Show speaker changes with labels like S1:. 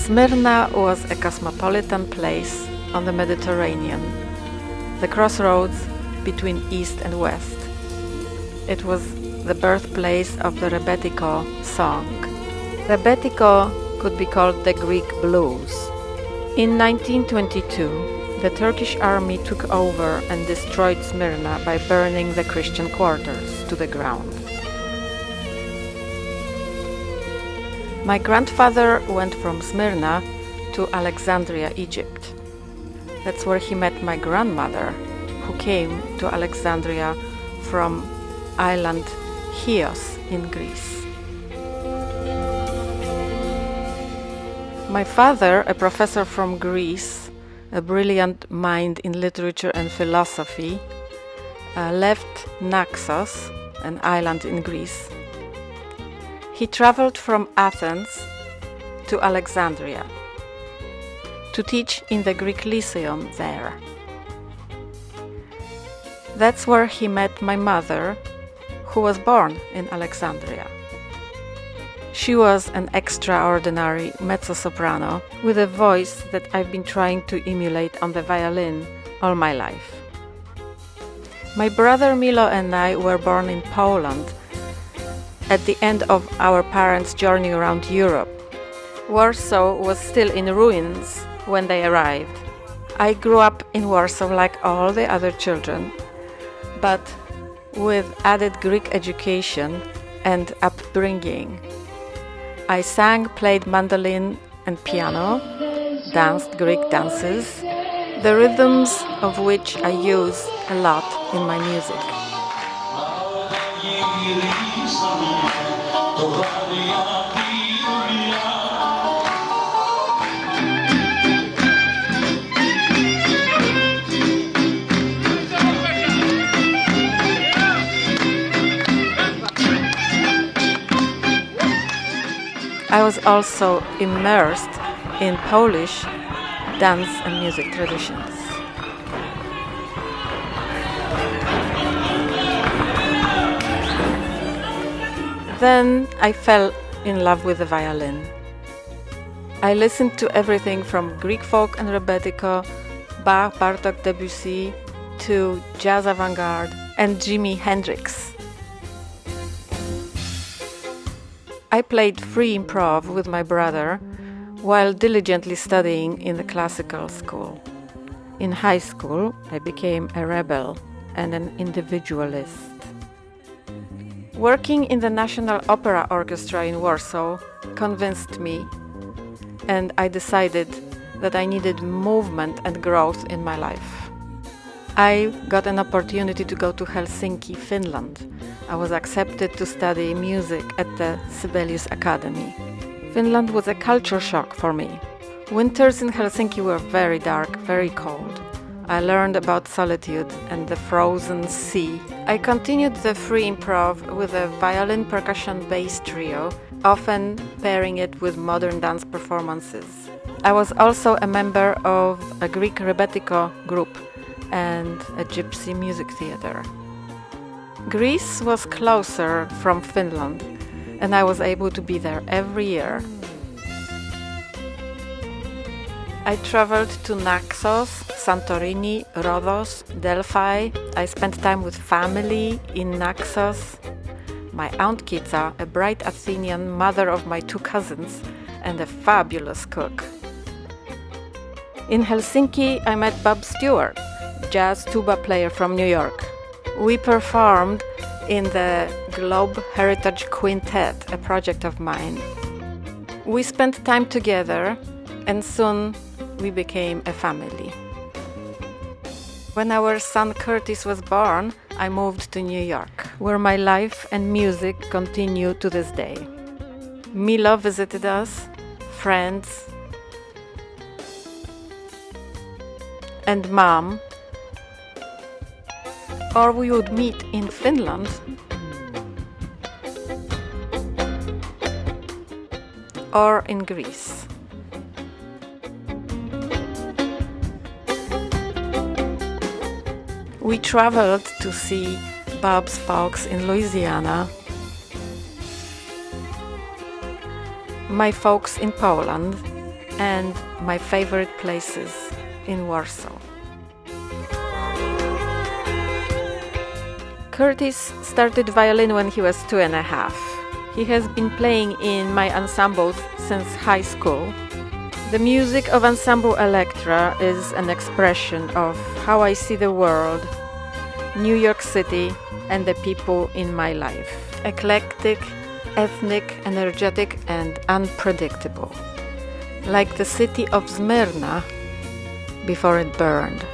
S1: Smyrna was a cosmopolitan place on the Mediterranean, the crossroads between East and West. It was the birthplace of the Rebetiko song. Rebetiko could be called the Greek blues. In 1922, the Turkish army took over and destroyed Smyrna by burning the Christian quarters to the ground. My grandfather went from Smyrna to Alexandria, Egypt. That's where he met my grandmother, who came to Alexandria from island Chios in Greece. My father, a professor from Greece, a brilliant mind in literature and philosophy, left Naxos, an island in Greece. He traveled from Athens to Alexandria to teach in the Greek Lyceum there. That's where he met my mother, who was born in Alexandria. She was an extraordinary mezzo-soprano with a voice that I've been trying to emulate on the violin all my life. My brother Milo and I were born in Poland at the end of our parents' journey around Europe. Warsaw was still in ruins when they arrived. I grew up in Warsaw like all the other children, but with added Greek education and upbringing. I sang, played mandolin and piano, danced Greek dances, the rhythms of which I use a lot in my music. I was also immersed in Polish dance and music traditions. Then I fell in love with the violin. I listened to everything from Greek folk and Rebetiko, Bach, Bartok, Debussy, to jazz avant-garde and Jimi Hendrix. I played free improv with my brother while diligently studying in the classical school. In high school, I became a rebel and an individualist. Working in the National Opera Orchestra in Warsaw convinced me, and I decided that I needed movement and growth in my life. I got an opportunity to go to Helsinki, Finland. I was accepted to study music at the Sibelius Academy. Finland was a culture shock for me. Winters in Helsinki were very dark, very cold. I learned about solitude and the frozen sea. I continued the free improv with a violin percussion bass trio, often pairing it with modern dance performances. I was also a member of a Greek Rebetiko group and a gypsy music theater. Greece was closer from Finland, and I was able to be there every year. I traveled to Naxos, Santorini, Rhodos, Delphi. I spent time with family in Naxos. My Aunt Kitsa, a bright Athenian mother of my two cousins, and a fabulous cook. In Helsinki, I met Bob Stewart, jazz tuba player from New York. We performed in the Globe Heritage Quintet, a project of mine. We spent time together, and soon we became a family. When our son Curtis was born, I moved to New York, where my life and music continue to this day. Milo visited us, friends, and Mom, or we would meet in Finland, or in Greece. We traveled to see Bob's folks in Louisiana, my folks in Poland, and my favorite places in Warsaw. Curtis started violin when he was 2.5. He has been playing in my ensembles since high school. The music of Ensemble Elektra is an expression of how I see the world, New York City, and the people in my life. Eclectic, ethnic, energetic, and unpredictable. Like the city of Smyrna before it burned.